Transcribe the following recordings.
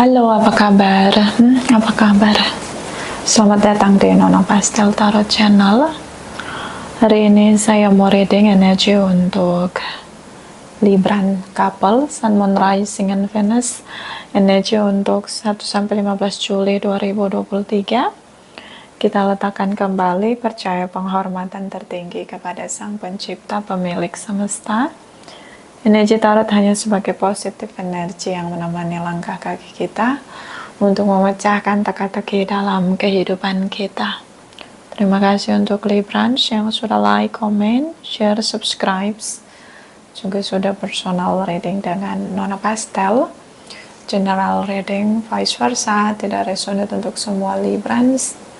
Halo, apa kabar? Apa kabar? Selamat datang di Nona Pastel Tarot Channel. Hari ini saya mau reading energi untuk Libran couple, Sun, Moon, Rising, and Venus. Energi untuk 1-15 Juli 2023. Kita letakkan kembali percaya penghormatan tertinggi kepada Sang Pencipta, Pemilik Semesta. Energi tarot hanya sebagai positif energi yang menemani langkah kaki kita untuk memecahkan teka-teki dalam kehidupan kita. Terima kasih untuk Librans yang sudah like, comment, share, subscribe, juga sudah personal reading dengan Nona Pastel. General reading vice versa, tidak resonate untuk semua Librans.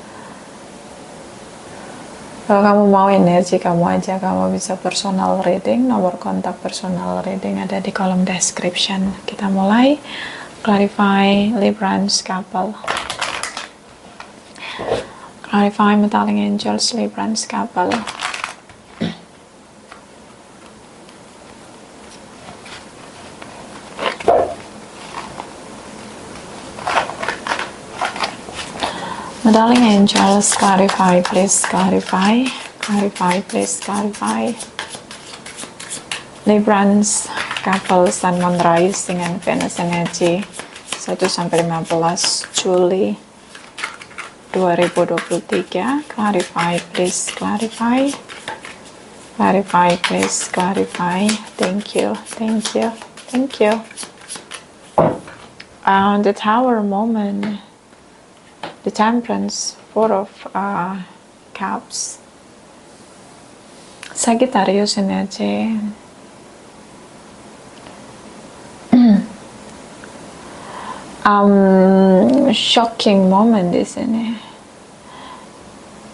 Kalau kamu mau energi kamu aja, kamu bisa personal reading. Nomor kontak personal reading ada di kolom description. Kita mulai. Clarify Librans couple. Clarify Metallic Angels Librans couple. Metallic Angels, clarify, please clarify. Clarify, please clarify. Librans couple, Sun, Moon, Rising, and Venus energy 1-15 Juli 2023. Clarify, please clarify. Clarify, please clarify. Thank you, thank you, thank you. The Tower moment. The Temperance, Four of Cups, Sagittarius energy. Shocking moment di sini.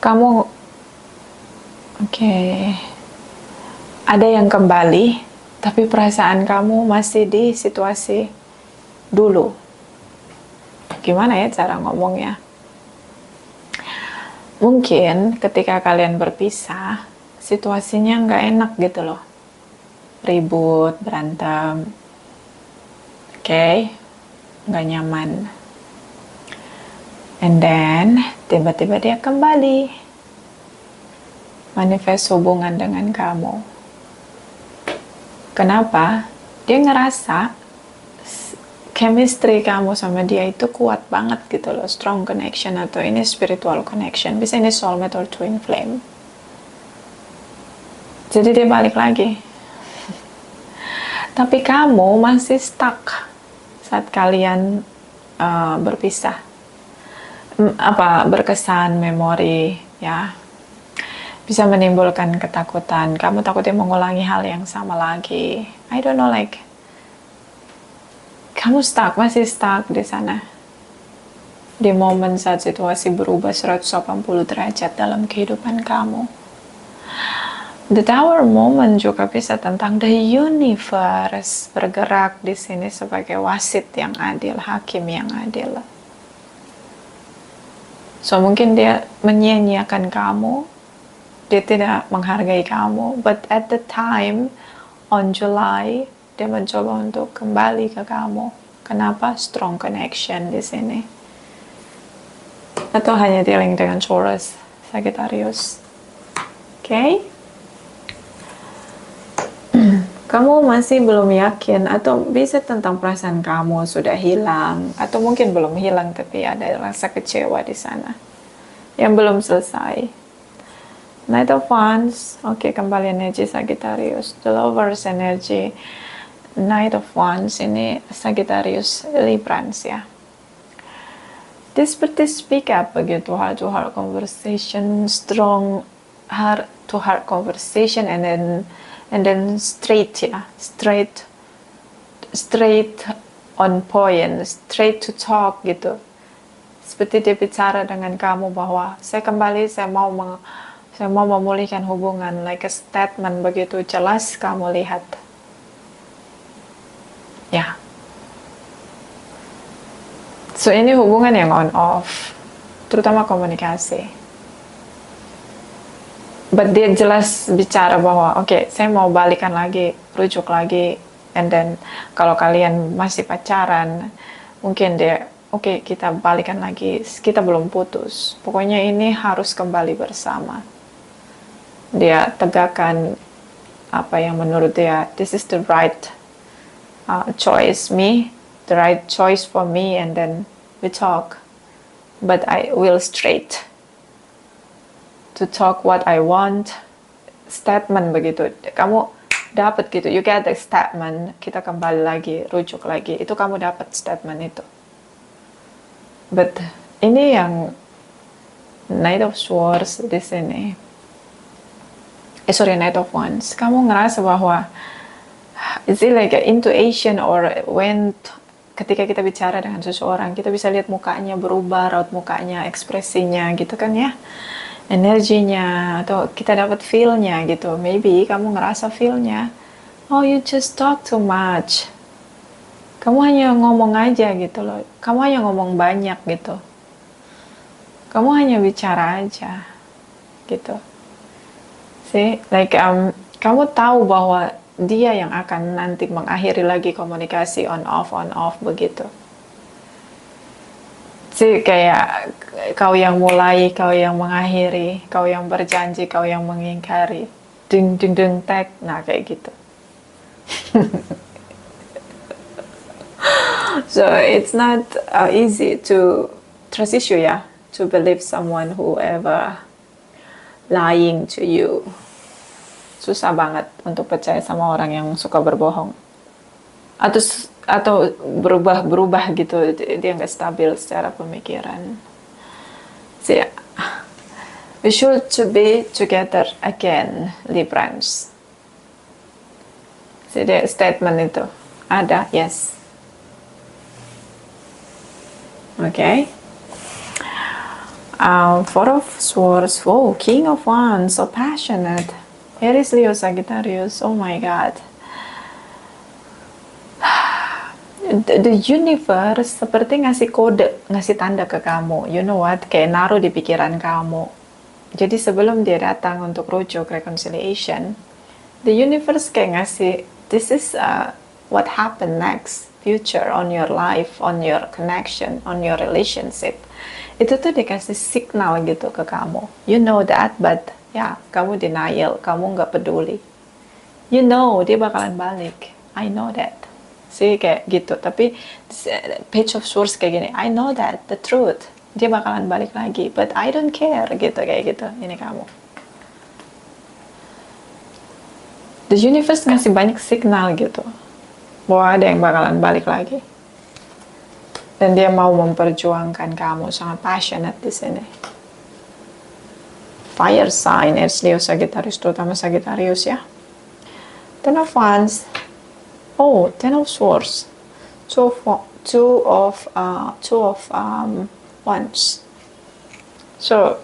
Kamu, ada yang kembali, tapi perasaan kamu masih di situasi dulu. Gimana ya cara ngomongnya? Mungkin ketika kalian berpisah, situasinya nggak enak gitu loh. Ribut, berantem. Nggak nyaman. And then, tiba-tiba dia kembali. Manifest hubungan dengan kamu. Kenapa? Dia ngerasa chemistry kamu sama dia itu kuat banget gitu loh, strong connection, atau ini spiritual connection, bisa ini soulmate or twin flame. Jadi dia balik lagi. Tapi kamu masih stuck saat kalian berpisah. Berkesan, memori, ya. Bisa menimbulkan ketakutan. Kamu takutnya mengulangi hal yang sama lagi. I don't know, kamu masih stuck di sana. Di momen saat situasi berubah 180 derajat dalam kehidupan kamu. The Tower moment juga bisa tentang the universe bergerak di sini sebagai wasit yang adil, hakim yang adil. So mungkin dia menyia-nyiakan kamu, dia tidak menghargai kamu, but at the time on July dia mencoba untuk kembali ke kamu. Kenapa? Strong connection di sini. Atau hanya dealing dengan Taurus, Sagittarius. Kamu masih belum yakin, atau bisa tentang perasaan kamu sudah hilang, atau mungkin belum hilang tapi ada rasa kecewa di sana yang belum selesai. Knight of Wands, kembali energi Sagittarius. The Lovers energy. Knight of Wands ini Sagittarius Librans ya. Dia seperti speak up begitu, heart to heart conversation, strong heart to heart conversation, and then straight ya, straight on point, straight to talk gitu. Seperti dia bicara dengan kamu bahwa saya kembali, saya mau memulihkan hubungan, like a statement begitu jelas kamu lihat. Ya. So ini hubungan yang on off, terutama komunikasi. But dia jelas bicara bahwa saya mau balikan lagi, rujuk lagi, and then kalau kalian masih pacaran, Mungkin dia, oke, kita balikan lagi, kita belum putus, pokoknya ini harus kembali bersama. Dia tegakkan apa yang menurut dia, this is the right choice, the right choice for me, and then we talk. But I will straight to talk what I want. Statement begitu, kamu dapat gitu, you get the statement, kita kembali lagi, rujuk lagi, itu kamu dapat statement itu. But ini yang Knight of Swords di sini, Knight of Wands, kamu ngerasa bahwa is it like an intuition or when ketika kita bicara dengan seseorang, kita bisa lihat mukanya berubah, raut mukanya, ekspresinya gitu kan ya, energinya, atau kita dapat feel-nya gitu. Maybe kamu ngerasa feel-nya, oh you just talk too much, kamu hanya ngomong aja gitu loh, kamu hanya ngomong banyak gitu, kamu hanya bicara aja gitu. See, like kamu tahu bahwa dia yang akan nanti mengakhiri lagi komunikasi on off begitu. Sih kayak kau yang mulai, kau yang mengakhiri, kau yang berjanji, kau yang mengingkari, ding ding ding tag, nah kayak gitu. So it's not easy to trust issue ya, to believe someone who ever lying to you. Susah banget untuk percaya sama orang yang suka berbohong. Atau berubah gitu, dia nggak stabil secara pemikiran. So, yeah. We should to be together again, Librans. Jadi statement itu ada, yes. Okay. Four of Swords, oh, King of Wands, so passionate. Aries, Leo, Sagittarius, oh my God. The universe seperti ngasih kode, ngasih tanda ke kamu. You know what? Kayak naruh di pikiran kamu. Jadi sebelum dia datang untuk rujuk reconciliation, the universe kayak ngasih, this is what happen next, future on your life, on your connection, on your relationship. Itu tuh dikasih signal gitu ke kamu. You know that, but ya, kamu denial, kamu nggak peduli. You know, dia bakalan balik. I know that. Sih kayak gitu, tapi Page of Swords kayak gini, I know that, the truth, dia bakalan balik lagi, but I don't care, gitu, kayak gitu, ini kamu. The universe ngasih banyak signal gitu, bahwa ada yang bakalan balik lagi. Dan dia mau memperjuangkan kamu, sangat passionate di sini. Fire sign, Aries, Leo, Sagittarius, terutama Sagittarius ya. Ten of Wands. Oh, Ten of Swords, two of Wands. So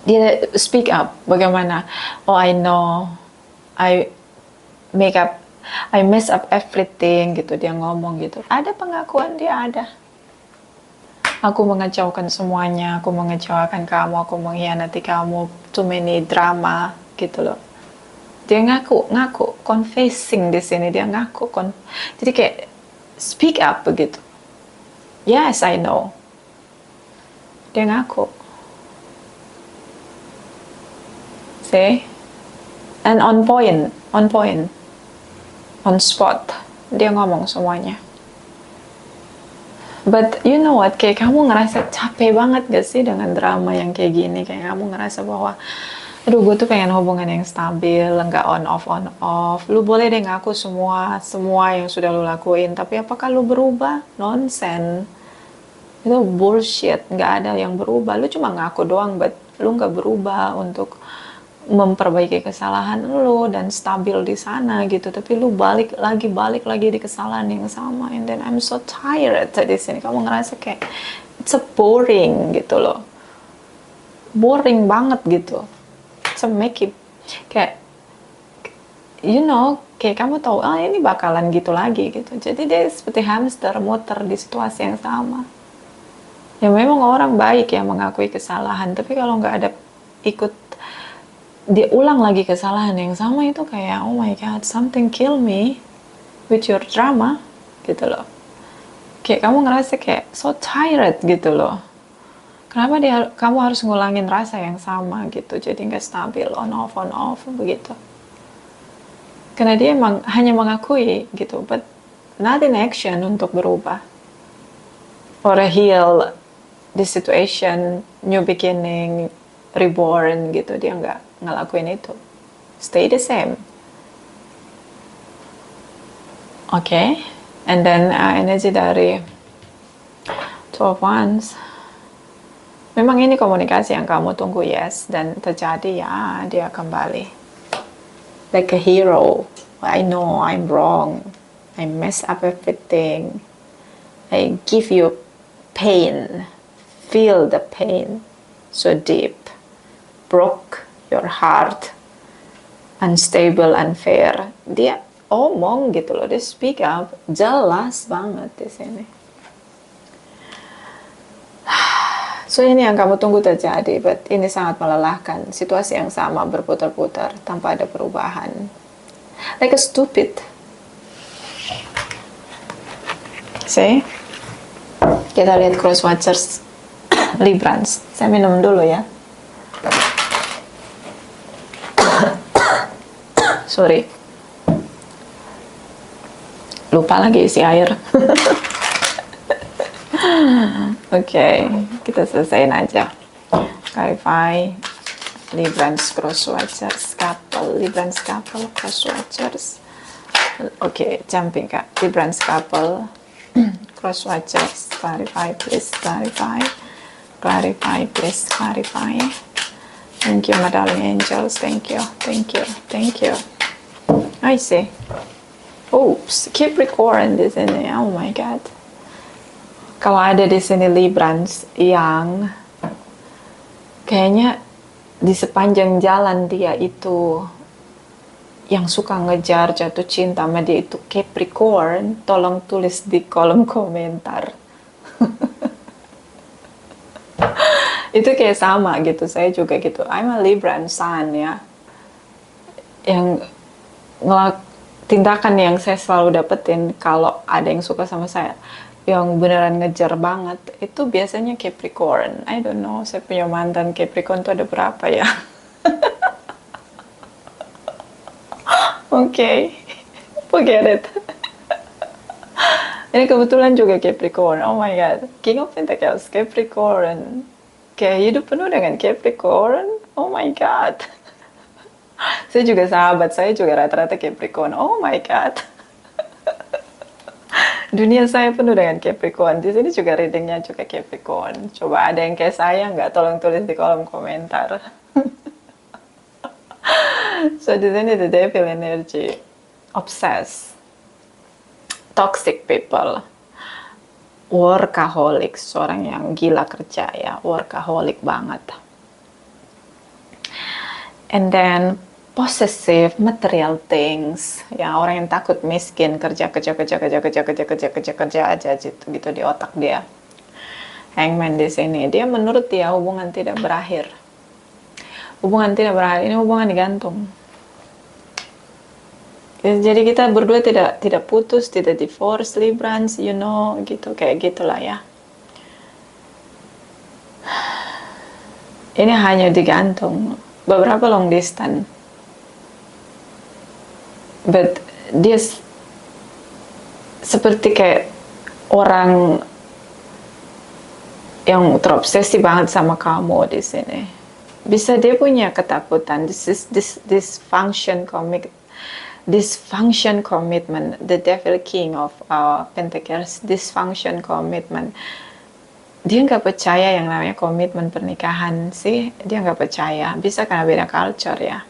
dia speak up. Bagaimana? Oh, I know, I mess up everything gitu. Dia ngomong gitu. Ada pengakuan dia ada. Aku mengecewakan semuanya. Aku mengecewakan kamu. Aku mengkhianati kamu. Too many drama gitu loh. Dia ngaku, confessing di sini, dia ngaku, jadi kayak speak up begitu. Yes, I know. Dia ngaku. See? And on point, on spot, dia ngomong semuanya. But you know what, kayak kamu ngerasa capek banget gak sih dengan drama yang kayak gini? Kayak kamu ngerasa bahwa aduh, gue tuh pengen hubungan yang stabil, nggak on off. Lu boleh deh ngaku semua yang sudah lu lakuin, tapi apakah lu berubah? Nonsense. Itu bullshit, nggak ada yang berubah. Lu cuma ngaku doang, but lu nggak berubah untuk memperbaiki kesalahan lu dan stabil di sana gitu. Tapi lu balik lagi di kesalahan yang sama. And then I'm so tired di sini. Kamu ngerasa kayak it's a boring gitu loh. Boring banget gitu. Make it kayak you know, kayak kamu tahu ini bakalan gitu lagi gitu. Jadi dia seperti hamster muter di situasi yang sama. Ya memang orang baik ya mengakui kesalahan, tapi kalau nggak ada ikut dia ulang lagi kesalahan yang sama, itu kayak oh my god, something kill me with your drama gitu loh. Kayak kamu ngerasa kayak so tired gitu loh. Kenapa kamu harus ngulangin rasa yang sama gitu, jadi nggak stabil, on off begitu. Karena dia emang hanya mengakui gitu, but not in action untuk berubah or heal the situation, new beginning, reborn gitu. Dia nggak ngelakuin itu, stay the same. Okay, and then energi dari Two of Wands. Memang ini komunikasi yang kamu tunggu, yes, dan terjadi ya, dia kembali. Like a hero. I know I'm wrong. I mess up everything. I give you pain. Feel the pain so deep. Broke your heart. Unstable, unfair. Dia omong gitu loh, dia speak up. Jelas banget di sini. So ini yang kamu tunggu terjadi, but ini sangat melelahkan. Situasi yang sama berputar-putar tanpa ada perubahan. Like a stupid. See? Kita lihat cross watchers Librans. Saya minum dulu ya. Sorry. Lupa lagi isi air. Oke, kita selesaiin aja. Clarify, Librans cross watchers couple, Librans couple cross watchers. Oke, jumping kak. Librans couple cross watchers. Clarify, please clarify. Clarify, please clarify. Thank you, my darling angels. Thank you, thank you, thank you. I see. Oops, keep recording di sini. Oh my god. Kalau ada di sini Librans yang kayaknya di sepanjang jalan dia itu yang suka ngejar jatuh cinta sama dia itu Capricorn, tolong tulis di kolom komentar. Itu kayak sama gitu, saya juga gitu. I'm a Libran sun ya. Yang tindakan yang saya selalu dapetin kalau ada yang suka sama saya, yang beneran ngejar banget, itu biasanya Capricorn. I don't know, saya punya mantan Capricorn tuh ada berapa ya? Oke, forget it. Ini kebetulan juga Capricorn. Oh my god, King of Pentacles, Capricorn. Kayak hidup penuh dengan Capricorn. Oh my god. Saya juga sahabat saya juga rata-rata Capricorn. Oh my god. Dunia saya penuh dengan Capricorn. Di sini juga readingnya juga Capricorn. Coba ada yang kayak saya nggak? Tolong tulis di kolom komentar. So di sini the devil energy, obsessed, toxic people, workaholic, seorang yang gila kerja ya, workaholic banget. And then possessive material things, ya orang yang takut miskin, kerja aja gitu di otak dia. Hangman di sini, dia menurut dia hubungan tidak berakhir. Hubungan tidak berakhir, ini hubungan digantung. Jadi kita berdua tidak putus, tidak divorce, Librans, you know, gitu, kayak gitulah ya. Ini hanya digantung, beberapa long distance. But dia seperti kayak orang yang terobsesi banget sama kamu di sini. Bisa dia punya ketakutan. Dysfunction commitment. The devil king of Pentacles. Dysfunction commitment. Dia nggak percaya yang namanya komitmen pernikahan sih. Dia nggak percaya. Bisa karena beda culture ya.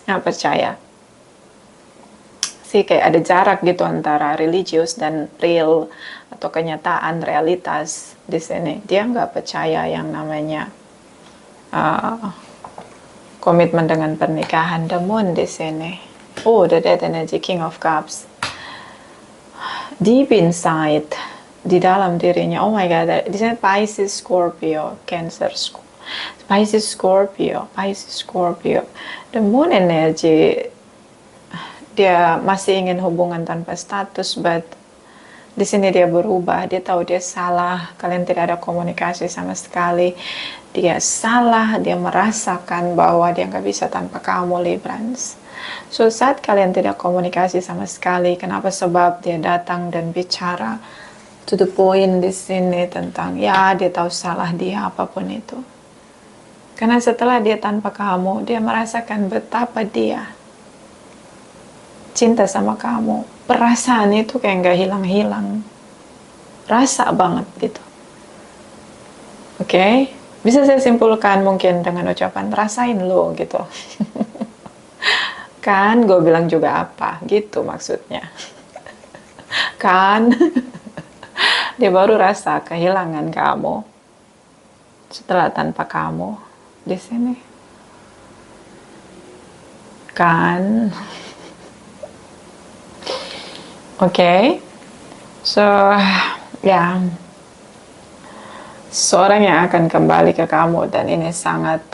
Nggak percaya. Kayak ada jarak gitu antara religius dan real atau kenyataan realitas di sini. Dia nggak percaya yang namanya komitmen dengan pernikahan. The Moon di sini. Oh, the Death energy, King of Cups. Deep inside, di dalam dirinya. Oh my god, di sini Pisces, Scorpio, Cancer, Pisces, Scorpio. The Moon energy. Dia masih ingin hubungan tanpa status, but Di sini dia berubah, dia tahu dia salah, kalian tidak ada komunikasi sama sekali. Dia salah, dia merasakan bahwa dia nggak bisa tanpa kamu, Librans. So, saat kalian tidak komunikasi sama sekali, kenapa? Sebab dia datang dan bicara to the point di sini tentang, ya dia tahu salah dia, apapun itu. Karena setelah dia tanpa kamu, dia merasakan betapa dia cinta sama kamu. Perasaan itu kayak nggak hilang-hilang. Rasa banget gitu. Oke? Bisa saya simpulkan mungkin dengan ucapan rasain lo gitu. Kan gue bilang juga apa gitu maksudnya. Kan dia baru rasa kehilangan kamu setelah tanpa kamu di sini. Kan? Oke? So, ya, seorang yang akan kembali ke kamu dan ini sangat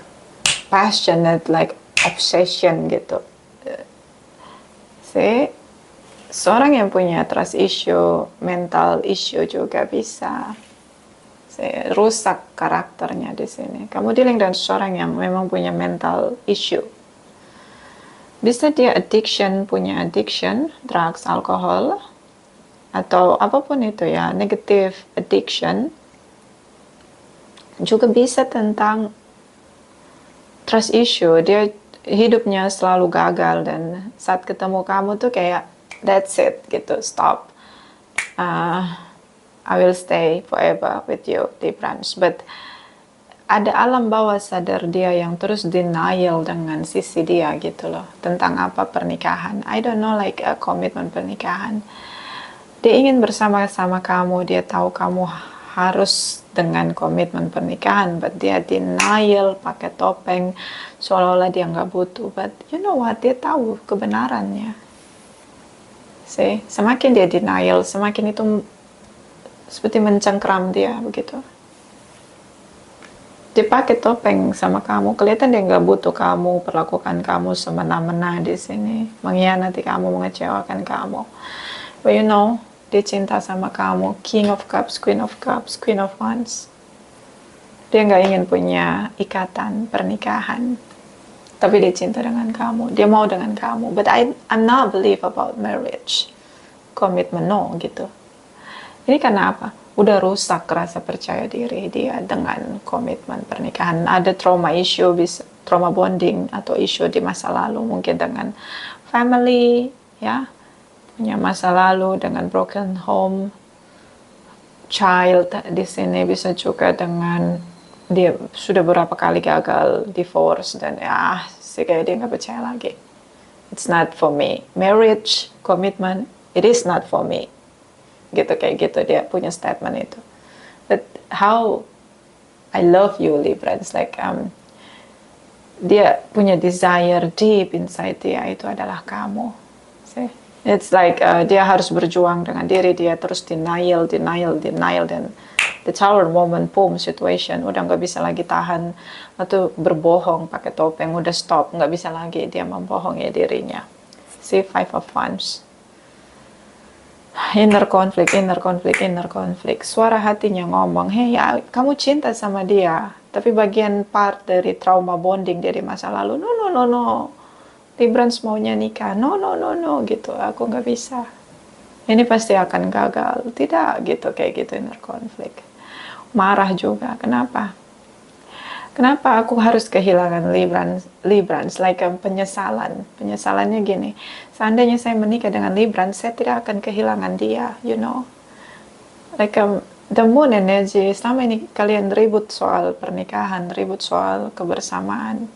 passionate, like obsession gitu. See, seorang yang punya trust issue, mental issue juga bisa rusak karakternya di sini. Kamu dealing dengan seorang yang memang punya mental issue. Bisa dia addiction, punya addiction, drugs, alkohol, atau apapun itu ya, negative addiction. Juga bisa tentang trust issue, dia hidupnya selalu gagal dan saat ketemu kamu tuh kayak that's it gitu, stop. I will stay forever with you, Librans. But ada alam bawah sadar dia yang terus denial dengan sisi dia gitu loh, tentang apa pernikahan. I don't know, like a komitmen pernikahan. Dia ingin bersama-sama kamu, dia tahu kamu harus dengan komitmen pernikahan, but dia denial pakai topeng seolah-olah dia nggak butuh. But you know what, dia tahu kebenarannya. See, semakin dia denial, semakin itu seperti mencengkram dia begitu. Dia pakai topeng sama kamu, kelihatan dia nggak butuh kamu, perlakukan kamu semena-mena di sini, mengkhianati kamu, mengecewakan kamu. But you know, dia cinta sama kamu, King of Cups, Queen of Cups, Queen of Wands. Dia nggak ingin punya ikatan pernikahan, tapi dia cinta dengan kamu, dia mau dengan kamu. But I'm not believe about marriage, komitmen, no gitu. Ini karena apa? Udah rusak rasa percaya diri dia dengan komitmen pernikahan. Ada trauma issue, bisa trauma bonding atau issue di masa lalu, mungkin dengan family, ya, punya masa lalu dengan broken home, child di sini bisa juga dengan dia sudah beberapa kali gagal divorce dan ya sih kayak dia nggak percaya lagi. It's not for me. Marriage, commitment, it is not for me. Gitu kayak gitu dia punya statement itu. But how I love you, Librans, like dia punya desire deep inside dia itu adalah kamu. See? It's like dia harus berjuang dengan diri dia, terus denial dan the tower moment boom situation udah nggak bisa lagi tahan atau berbohong pakai topeng, udah stop, nggak bisa lagi dia membohongi dirinya. See, Five of Wands. Inner conflict. Suara hatinya ngomong, hey ya, kamu cinta sama dia, tapi bagian part dari trauma bonding dari masa lalu, no. Librans maunya nikah, no, gitu, aku nggak bisa. Ini pasti akan gagal, tidak gitu, kayak gitu inner conflict. Marah juga, kenapa? Kenapa aku harus kehilangan Librans, like penyesalan. Penyesalannya gini, seandainya saya menikah dengan Librans, saya tidak akan kehilangan dia, you know. Like the moon energy, selama ini kalian ribut soal pernikahan, ribut soal kebersamaan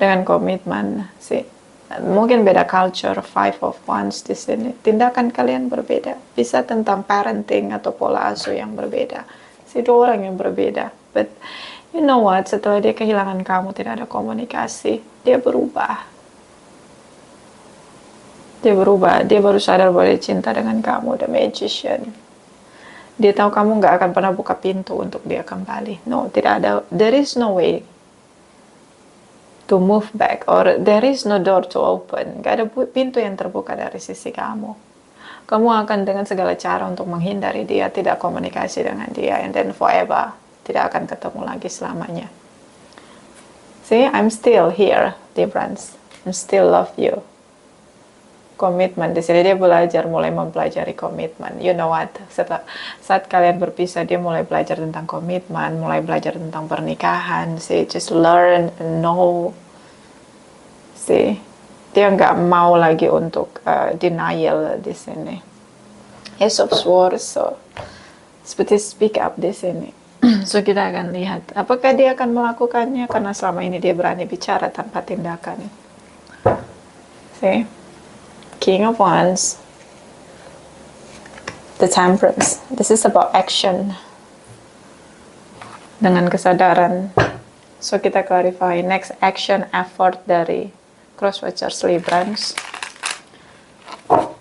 dengan komitmen, sih. Mungkin beda culture, Five of Wands di sini. Tindakan kalian berbeda. Bisa tentang parenting atau pola asuh yang berbeda. Dua orang yang berbeda. But you know what, setelah dia kehilangan kamu, tidak ada komunikasi, dia berubah. Dia baru sadar bahwa dia cinta dengan kamu, the magician. Dia tahu kamu nggak akan pernah buka pintu untuk dia kembali. No, tidak ada, there is no way to move back, or there is no door to open. Gak ada pintu yang terbuka dari sisi kamu. kamu akan dengan segala cara untuk menghindari dia, tidak komunikasi dengan dia, and then forever, tidak akan ketemu lagi selamanya. See, I'm still here, Librans. I still love you. Komitmen, di sini dia belajar, mulai mempelajari komitmen. You know what? Saat kalian berpisah, dia mulai belajar tentang komitmen, mulai belajar tentang pernikahan. See, just learn and know. See, dia nggak mau lagi untuk denial di sini. Ace of Swords, so seperti speak up di sini. So kita akan lihat, apakah dia akan melakukannya, karena selama ini dia berani bicara tanpa tindakan. See? King of Wands, the Temperance. This is about action. Dengan kesadaran. So kita clarify next action effort dari Crosswatchers Librans.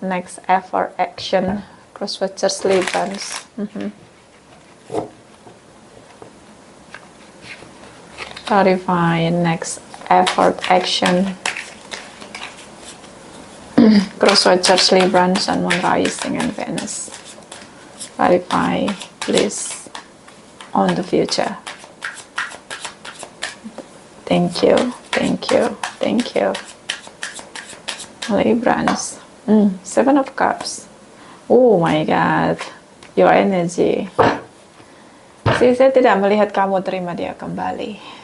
Next effort action Crosswatchers Librans. Clarify next effort action Crosswatchers Libra, Sun, Moon, Rising, and Venus. Clarify, please, on the future. Thank you, thank you, thank you. Librans. Seven of Cups. Oh my God, your energy. Saya tidak melihat kamu terima dia kembali.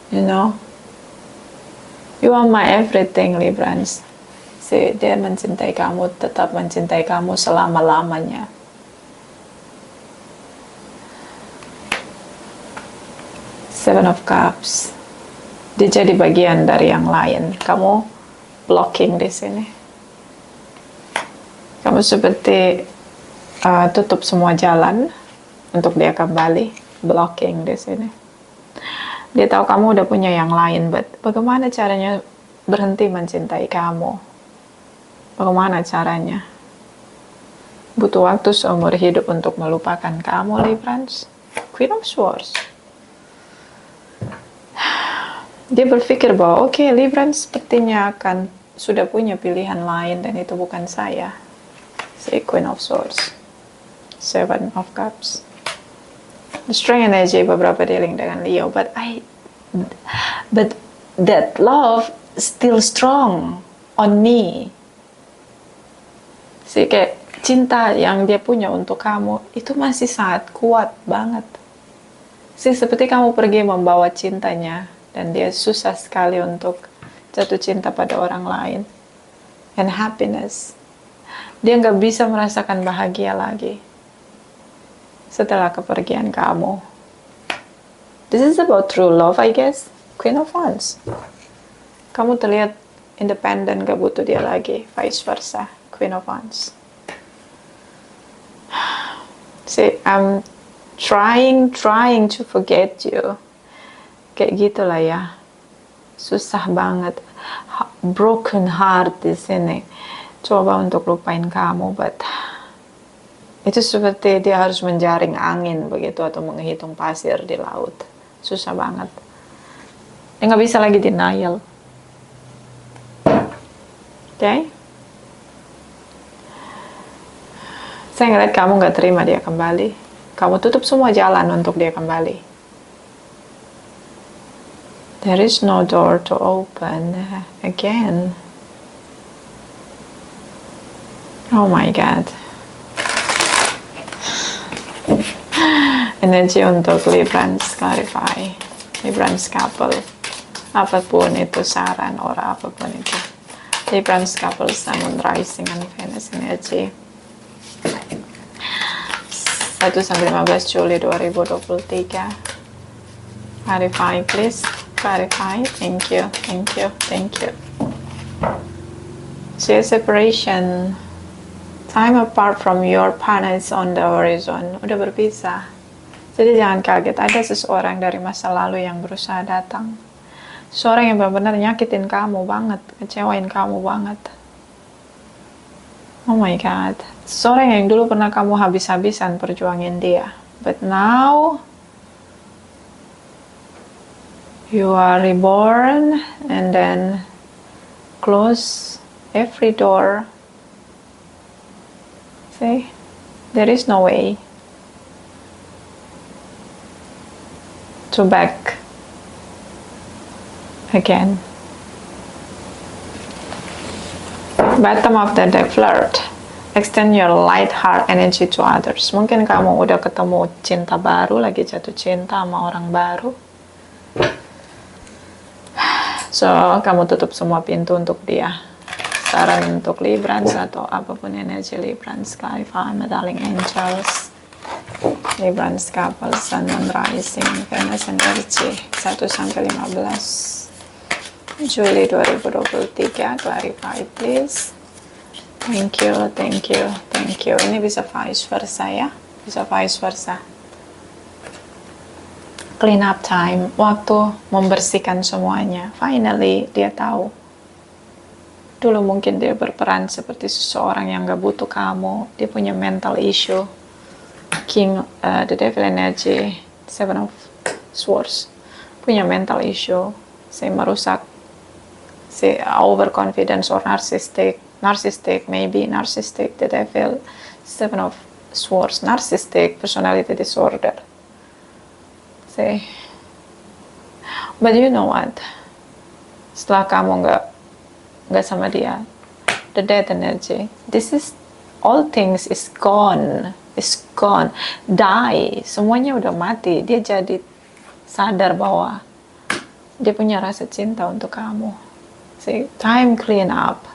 You know, you are my everything, Librans. Dia mencintai kamu, tetap mencintai kamu selama-lamanya. Seven of Cups. Dia jadi bagian dari yang lain. Kamu blocking di sini. Kamu seperti tutup semua jalan untuk dia kembali. Blocking di sini. Dia tahu kamu udah punya yang lain, but bagaimana caranya berhenti mencintai kamu? Bagaimana caranya? Butuh waktu seumur hidup untuk melupakan kamu, Librans. Queen of Swords. Dia berpikir bahwa oke, Librans sepertinya akan sudah punya pilihan lain dan itu bukan saya. Si Queen of Swords. Seven of Cups. The strong energy beberapa dealing dengan Leo, but that love still strong on me. Sih kayak cinta yang dia punya untuk kamu itu masih sangat kuat banget. Sih seperti kamu pergi membawa cintanya dan dia susah sekali untuk jatuh cinta pada orang lain. And happiness. Dia nggak bisa merasakan bahagia lagi setelah kepergian kamu. This is about true love, I guess. Queen of Wands. Kamu terlihat independen, gak butuh dia lagi. Vice versa. Queen of Wands. See, I'm trying to forget you. Kayak gitulah ya. Susah banget. Broken heart di sini. Coba untuk lupain kamu, but itu seperti dia harus menjaring angin begitu atau menghitung pasir di laut. Susah banget. Dia nggak bisa lagi denial. Okay? Saya ngeliat kamu nggak terima dia kembali. Kamu tutup semua jalan untuk dia kembali. There is no door to open again. Oh my God. Energi untuk Librans, clarify. Librans couple. Apapun itu saran, orang apapun itu. Librans couple, Sun, Moon, Rising, and Venus energy. 1-15 Juli 2023. Clarify, please. Clarify. Thank you. Thank you. Thank you. See, separation. Time apart from your partner is on the horizon. Udah berpisah. Jadi jangan kaget. Ada seseorang dari masa lalu yang berusaha datang. Seorang yang benar-benar nyakitin kamu banget. Kecewain kamu banget. Oh my God. Seorang yang dulu pernah kamu habis-habisan perjuangin dia. But now you are reborn, and then close every door. See, there is no way to back again. Bottom of the deck, flirt. Extend your light heart energy to others. Mungkin kamu udah ketemu cinta baru, lagi jatuh cinta sama orang baru. So, kamu tutup semua pintu untuk dia. Saran untuk Librans atau apapun energi Librans, clarify, metallic angels. Librans couple, sun and rising, Venus energy 1 sampai 15. Juli 2023, clarify please. Thank you, thank you, thank you. Ini bisa vice versa ya, bisa vice versa. Clean up time, waktu membersihkan semuanya. Finally dia tahu. Dulu mungkin dia berperan seperti seseorang yang gak butuh kamu. Dia punya mental issue. King, the devil energy, 7 of swords, punya mental issue. Saya merusak, say overconfidence or narcissistic, maybe narcissistic, the devil, 7 of swords, narcissistic personality disorder. Say, but you know what? Setelah kamu nggak sama dia, the death energy, this is all things is gone, die, semuanya udah mati. Dia jadi sadar bahwa dia punya rasa cinta untuk kamu. See, time clean up,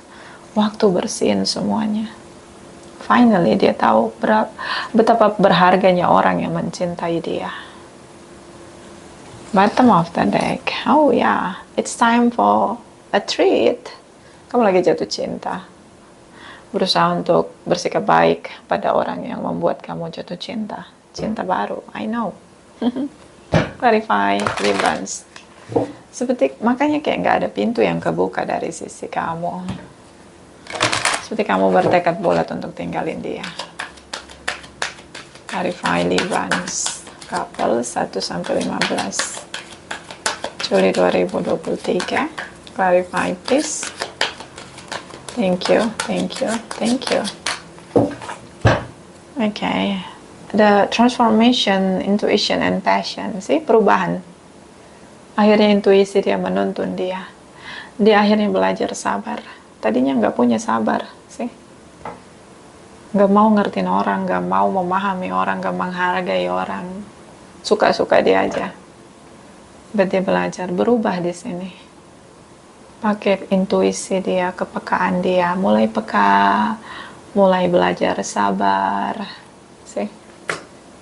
waktu bersihin semuanya. Finally dia tahu betapa berharganya orang yang mencintai dia. Bottom of the deck, oh yeah, it's time for a treat. Kamu lagi jatuh cinta, berusaha untuk bersikap baik pada orang yang membuat kamu jatuh cinta. Cinta baru, I know. Clarify, Librans. Seperti, makanya kayak nggak ada pintu yang kebuka dari sisi kamu. Seperti kamu bertekad bulat untuk tinggalin dia. Clarify, Librans. Couple 1 sampai 15. Juli 2023. Clarify please. Thank you, thank you, thank you. Okay. The transformation, intuition and passion. See, perubahan. Akhirnya intuisi dia menuntun dia. Dia akhirnya belajar sabar. Tadinya nggak punya sabar, sih. Nggak mau ngertiin orang, nggak mau memahami orang, nggak menghargai orang. Suka-suka dia aja. But dia belajar berubah di sini. Pakai intuisi dia, kepekaan dia, mulai peka, mulai belajar sabar. Sih,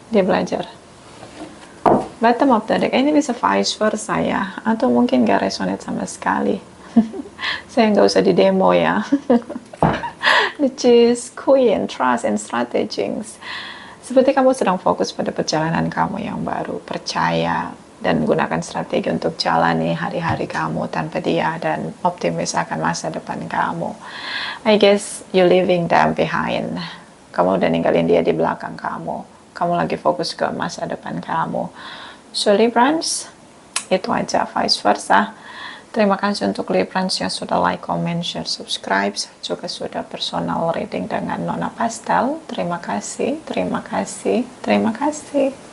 dia belajar. Bottom of the deck, ini bisa vice versa ya, atau mungkin gak resonate sama sekali. Saya nggak usah di demo ya. Which is Queen, trust and strategies. Seperti kamu sedang fokus pada perjalanan kamu yang baru, percaya dan gunakan strategi untuk jalani hari-hari kamu tanpa dia dan optimis akan masa depan kamu. I guess you leaving them behind. Kamu udah ninggalin dia di belakang kamu. Kamu lagi fokus ke masa depan kamu. So Librans, itu aja vice versa. Terima kasih untuk Librans yang sudah like, comment, share, subscribe, juga sudah personal reading dengan Nona Pastel. Terima kasih, terima kasih, terima kasih.